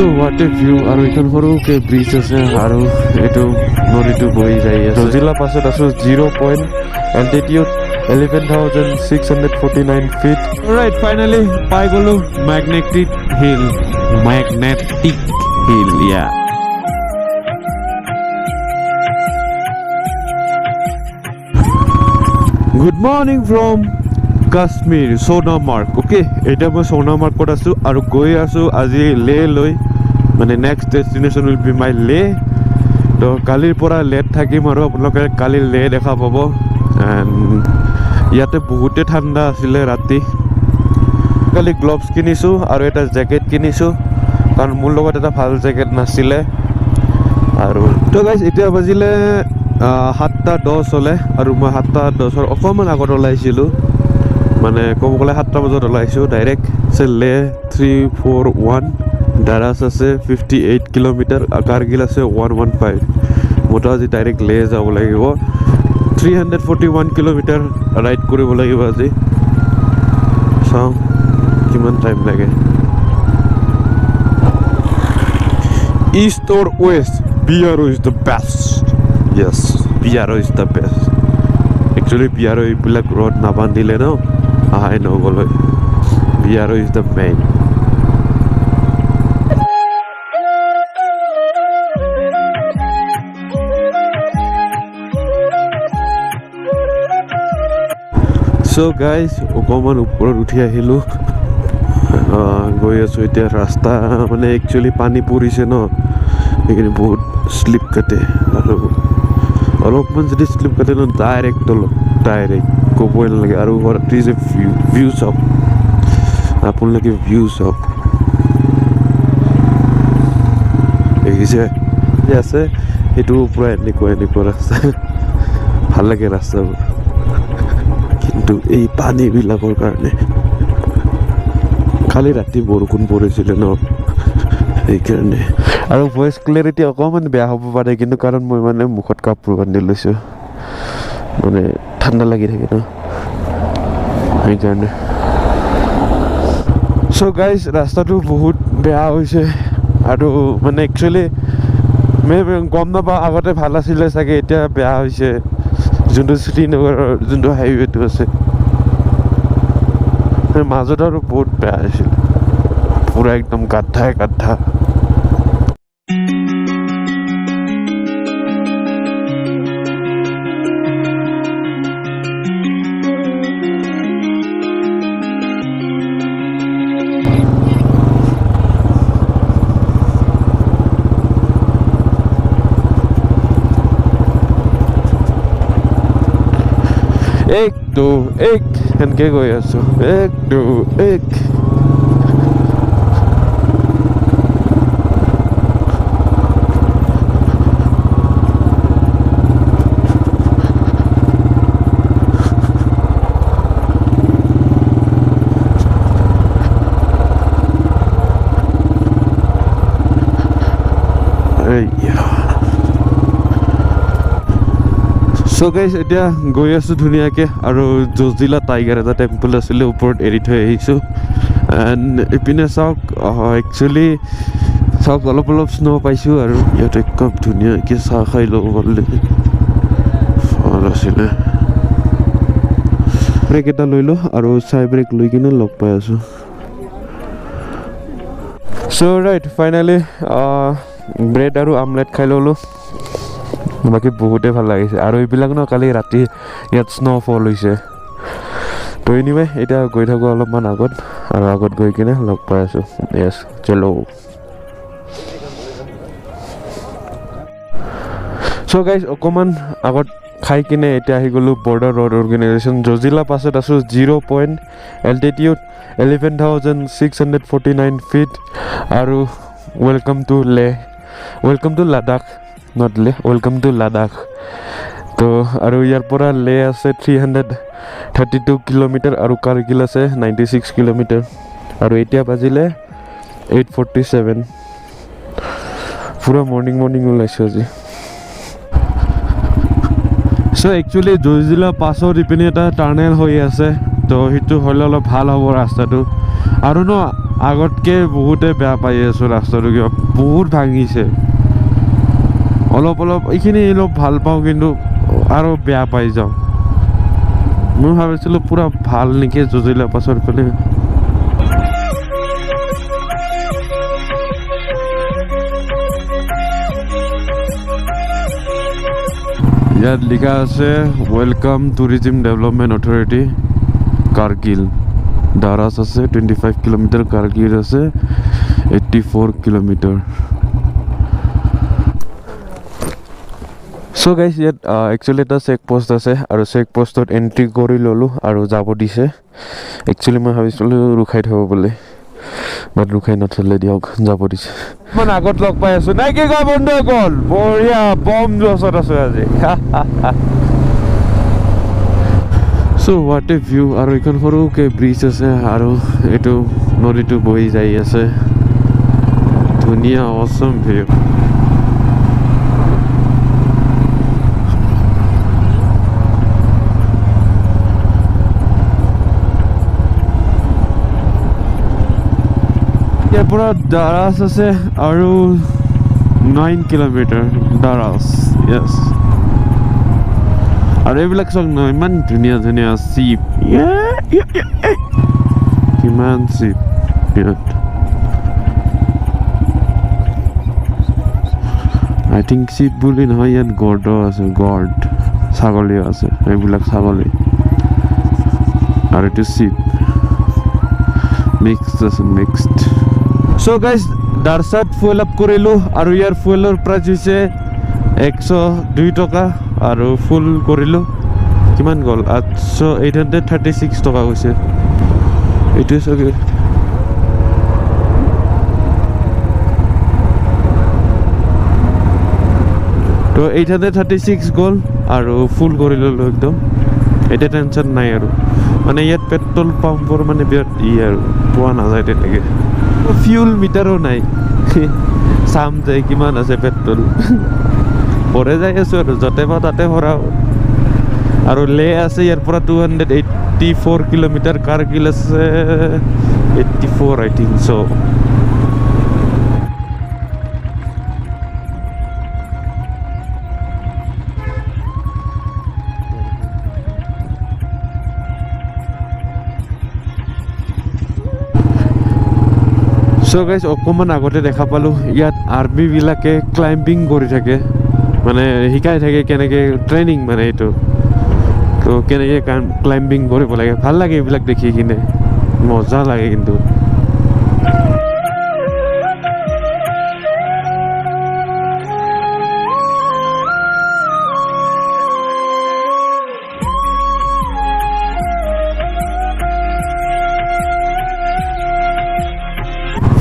So what a view আৰু এখন সৰুকে ব্ৰিজ আছে আৰু এইটো নদীটো বহি যাই আছে জজিলা পাছত আছো 0 point altitude 11,649 feet. Alright, finally পাই গলো magnetic hill, yeah. Good morning from Kashmir, Sonamarg. Okay, এটা মই Sonamarg-ত আছো আৰু গৈ আছো আজি Leh লৈ মানে next destination will be my Leh. তো কালিৰ পৰা Leh থাকিম আৰু আপোনালোকে কালি Leh দেখা পাব and ইয়াতে বহুতে ঠাণ্ডা আছিলে ৰাতি কালি গ্লোভছ কিনিছো আৰু এটা জ্যাকেট কিনিছো কাৰণ মোৰ লগত এটা ভাল জ্যাকেট নাছিলে আৰু তো গাইস এতিয়া বাজিলে 7:10 হলে আৰু মই 7:10 অকমান আগত ওলাইছিলো মানে ক'ব গ'লে 7 বজাত ওলাইছো ডাইৰেক্ট Leh 341 দাৰাস আছে 58 কিলোমিটাৰ কাৰগিল আছে 115 মোটা আজি ডাইৰেক্ট Leh যাব লাগিব 341 কিলোমিটাৰ ৰাইড কৰিব লাগিব আজি চাও কিমান টাইম লাগে East or West, BRO is the best. Yes, BRO is the best. Actually, BRO ibilak road nabandile no. I know bolo. BRO is the main. So guys, okoman upor uthi ahilu. গৈ আছো এতিয়া ৰাস্তা মানে actually পানী পৰিছে ন এখানে বহুত slip কাটে আৰু অলপমান যদি স্লিপ কাটে ন ডাইৰেক্ট ক'বই নালাগে আৰু what is a view চাওক আপোনালোকে ভিউ চাওক দেখিছে আছে সেইটো পুৰা এনেকুৱা ৰাস্তা ভাল লাগে ৰাস্তাবোৰ কিন্তু এই পানীবিলাকৰ কাৰণে খালি ৰাতি বৰষুণ পৰিছিলে ন এইকাৰণে আৰু ভয়েস ক্লিয়াৰিটি অকমান বেয়া হ'ব পাৰে কিন্তু কাৰণ মই মানে মুখত কাপোৰ বান্ধি লৈছো মানে ঠাণ্ডা লাগি থাকে ন এইকাৰণে সো গাইস ৰাস্তাটো বহুত বেয়া হৈছে আৰু মানে একচুয়ালি মই গম নাপাওঁ আগতে ভাল আছিলে চাগে এতিয়া বেয়া হৈছে যোনটো শ্ৰীনগৰৰ যোনটো হাইৱেটো আছে মাজত আৰু বহুত বেয়া আছিল পুৰা একদম গাদ্ধা एक दो एक এনকে গৈ আছো 1 2 1 So guys, এতিয়া গৈ আছো ধুনিয়াকে আৰু জজিলা টাইগাৰ এটা টেম্পল আছিল ওপৰত এৰি থৈ আহিছো এণ্ড ইপিনে চাওক একচুয়ালি চাওক অলপ স্নো পাইছো আৰু ইয়াত একদম ধুনীয়াকে চাহ খাই ল'ব পাৰিলে ভাল আছিলে ব্ৰেক এটা লৈ লো আৰু চাই ব্ৰেক লৈ কিনে লগ পাই আছো So right, finally ব্ৰেড আৰু আমলেট খাই ল'লো বাকি বহুতে ভাল লাগিছে আৰু এইবিলাক ন কালি ৰাতি ইয়াত স্নোফল হৈছে তো এনিৱে এটা গৈ থাকো অলপমান আগত আৰু আগত গৈ কিনে লগ পাই আছো yes চলো So guys, অকমান আগত খাই কিনে এতিয়া আহি গলো বৰ্ডাৰ ৰোড অৰ্গেনাইজেশ্যন জজিলা পাছত আছো 0 পইণ্ট এল্টিটিউড 11,649 feet আৰু welcome to Ladakh not Leh, welcome to Ladakh. তো আৰু ইয়াৰ পৰা Leh আছে 332 কিলোমিটাৰ আৰু কাৰগিল আছে 96 কিলোমিটাৰ আৰু এতিয়া বাজিলে 8:47 পুৰা মৰ্নিং ওলাইছো আজি সো একচুয়ালি জজিলা পাছৰ ইপিনে এটা টানেল হৈ আছে তো সেইটো হলে অলপ ভাল হ'ব ৰাস্তাটো আৰু ন আগতকে বহুতে বেয়া পাই আছোঁ ৰাস্তাটো কিবা বহুত ভাঙিছে অলপ এইখিনি অলপ ভাল পাওঁ কিন্তু আৰু বেয়া পাই যাওঁ মই ভাবিছিলোঁ পুৰা ভাল নেকি জজিলা পাছৰ ফালে ইয়াত লিখা আছে welcome tourism development authority Kargil Dras আছে 25 কিলোমিটাৰ কাৰ্গিল আছে 84 kilometre So guys, yet actually the check post আছে আৰু চেক পোষ্টত এন্ট্ৰি কৰি ললো আৰু যাব দিছে একচুয়ালি মই ভাবিছিলো ৰুখাই থব বলে বাট ৰুখাই নথলে দিয়ক যাব দিছে মই আগত লগ পাই আছো নাই কি কয় বন্ধু কল বঢ়িয়া বম জছত আছে আজি So what a view আৰু এখন সৰুকে ব্ৰিজ আছে আৰু এটো নদীটো বহি যাই আছে ধুনীয়া awesome view Pura Daras আছে আৰু 9 কিলোমিটাৰ Daras yes আৰু এইবিলাক সব নয় ইমান ধুনীয়া ধুনীয়া শিপ কিমান শিপ I think শিপ বুলি নহয় ইয়াত গৰ্ড আছে গৰ্ড ছাগলী আছে এইবিলাক ছাগলী আৰু এইটো শিপ mixed So guys, Darsat fuel up korilu aru yar fuelor price hoise 102 taka aru full korilu kiman gol 836 taka hoise it is okay to 836 gol aru full korilu ekdom eta tension nai aru mane yat petrol pump por mane birat aru poa na jai tenege fuel meter নাই সাম যায় কিমান আছে petrol পরে যাই আছো আৰু যতে পা তাতে ভৰাও আৰু লে আছে ইয়াৰ পৰা 284 কিলোমিটাৰ কাৰ্গিল আছে 84 I think so So guys, অকমান আগতে দেখা পালো ইয়াত আৰ্মি বিলাকে ক্লাইম্বিং কৰি থাকে মানে শিকাই থাকে কেনেকে ট্ৰেইনিং মানে এটো তো কেনেকে ক্লাইম্বিং কৰিব লাগে ভাল লাগে এইবিলাক দেখি কিনে মজা লাগে কিন্তু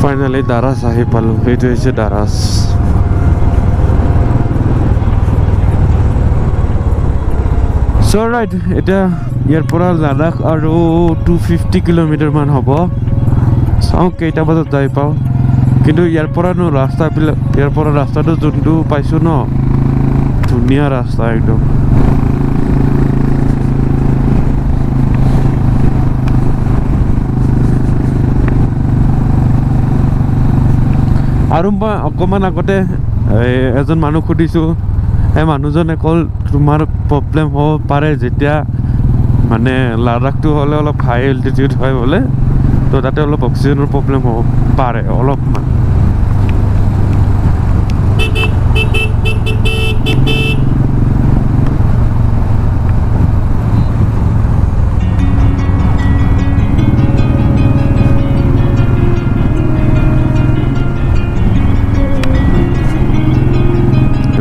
Finally, Daras ahi palu. Itu is Daras. So right, এটা ইয়াৰ পৰা লাডাখ আৰু 250 কিলোমিটাৰ মান হ'ব চাও কেইটা বজাত যাই পাও কিন্তু ইয়াৰ পৰা ন ৰাস্তাবিলাক ইয়াৰ পৰা ৰাস্তাটো যোনটো পাইছো ন ধুনীয়া ৰাস্তা একদম আৰু মই অকমান আগতে এজন মানুহ খুদিছো এই মানুহজনে কল তোমাৰ প্ৰবলেম হ'ব পাৰে যেতিয়া মানে লাডাখটো হলে অলপ হাই এল্টিটিউড হয় বলে তো তাতে অলপ অক্সিজেনৰ প্ৰবলেম হ'ব পাৰে অলপমান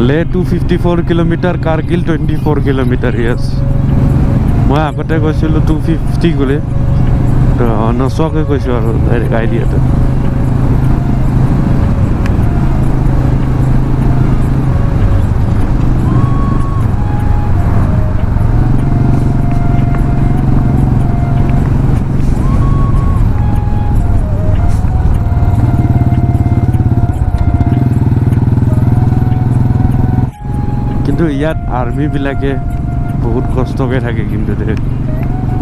Leh 254 kilometer, Kargil 24 kilometer, yes. মই আগতে কৈছিলোঁ 250 গ'লে তো নচোৱাকৈ কৈছোঁ আৰু আইডিয়াটো কিন্তু ইয়াত আৰ্মি বিলাকে বহুত কষ্টকে থাকে কিন্তু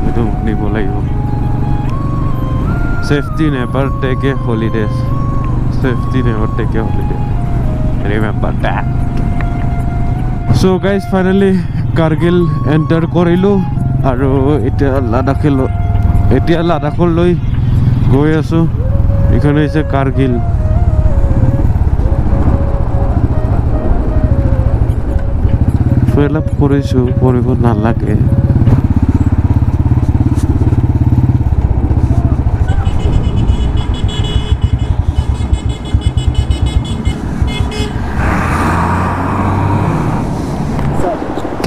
এইটো মানিব লাগিব Safety never take a holidays. Safety never take a holiday. Remember that. So guys, finally Kargil enter korilu aru etia Ladakh loi goi asu. Ekhane hoise Kargil. Fuel up korisu koribo nalage.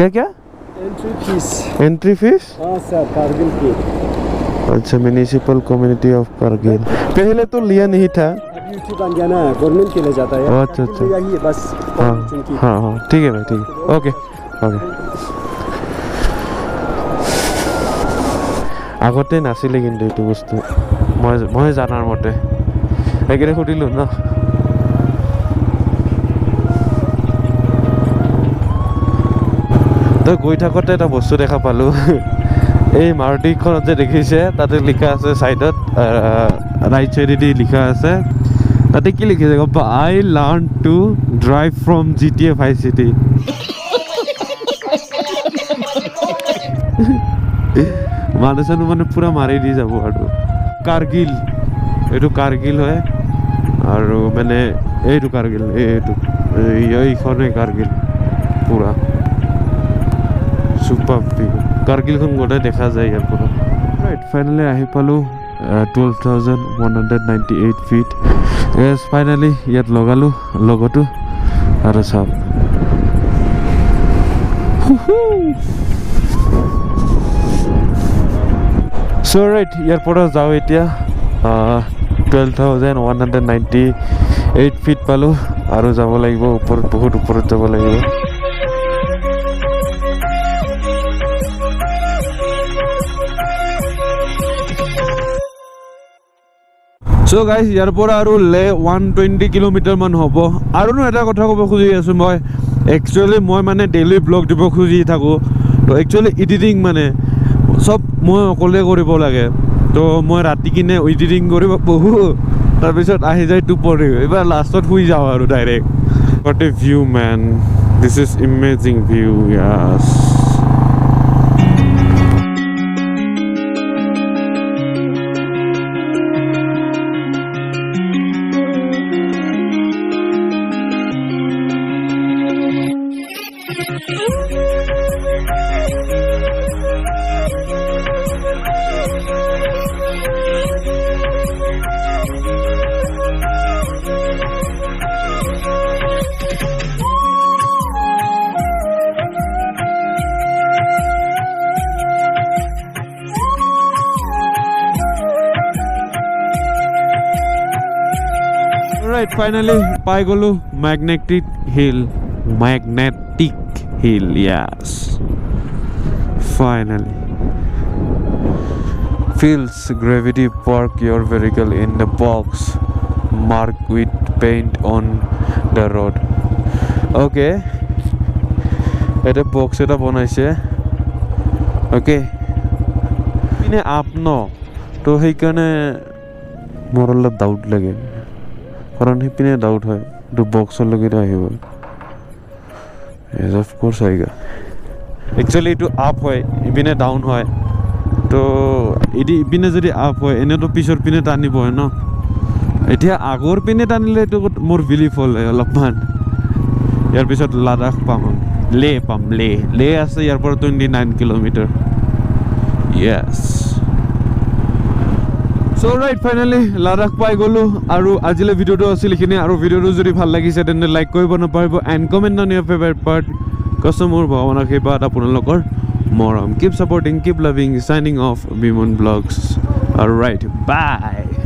क्या entry fees हाँ sir Kargil की अच्छा municipal community of Kargil पहले तो लिया नहीं था अभी YouTube बन गया ना गवर्नमेंट के लिए जाता है अच्छा अच्छा यही है बस हाँ हाँ हाँ ठीक है भाई ठीक है ओके ओके আগতে নাছিলে কিন্তু এইটো বস্তু মই জানাৰ মতে একেৰে খুটিলো ন তো গৈ থাকোঁতে এটা বস্তু দেখা পালো এই মাৰুতিখনত যে দেখিছে তাতে লিখা আছে সাইডত ৰাইট সাইডেদি লিখা আছে তাতে কি লিখিছে গম পা I learn to drive from GTA Vice City মানুহ মানে পুৰা মাৰি দি যাব আৰু কাৰ্গিল এইটো কাৰ্গিল হয় আৰু মানে এইটো কাৰ্গিল এইখনে কাৰ্গিল পুৰা সুপাৰ ভিউ কাৰ্গিলখন গোটে দেখা যায় ইয়াৰ পৰা ৰাইট ফাইনালি আহি পালো 12,198 ফিট এস ফাইনালি ইয়াত লগালো লগটো আৰু চাওক সো ৰাইট ইয়াৰ পৰা যাওঁ এতিয়া 12,198 ফিট পালো আৰু যাব লাগিব ওপৰত বহুত ওপৰত যাব লাগিব So guys, ইয়াৰ পৰা আৰু লে 120 কিলোমিটাৰ মান হ'ব আৰু এটা কথা ক'ব খুজি আছো মই একচুয়ালি মই মানে ডেইলি ব্লগ দিব খুজি থাকো তো একচুয়ালি এডিটিং মানে সব মই অকলে কৰিব লাগে তো মই ৰাতি কিনে এডিটিং কৰিব বহু তাৰ পিছত আহি যায় টোপনি এবাৰ লাষ্টত শুই যাওঁ আৰু direct what a view man this is amazing view yes Alright, finally পাই গলো magnetic hill yes finally feels gravity park your vehicle in the box marked with paint on the road okay এটা box এটা বনাইছে okay ইনে আপনো তো সেইকাৰণে মোৰ অলপ ডাউট লাগে কাৰণ হিপিনে ডাউট হয় তো বক্সৰ লগে আহিব yes of course আইগা একচুয়ালি এটো আপ হয় ইপিনে ডাউন হয় তো ইপিনে যদি আপ হয় এনে তো পিছৰ পিনে টানিব হয় ন এতিয়া আগৰ পিনে টানিলে তো মোৰ বিলিফ হ'ল অলপমান ইয়াৰ পিছত লাডাখ পাম লে আছে ইয়াৰ পৰা 29 kilometre yes So right finally Ladakh পাই গলো আৰু আজিলে ভিডিওটো আছিল এখিনি আৰু ভিডিওটো যদি ভাল লাগিছে তেনে লাইক কৰিব নাপাহৰিব and comment on your favorite part customer ভাৱনা খেবাত আপোনালোকৰ মৰম keep supporting keep loving signing off BimunVlogs all right bye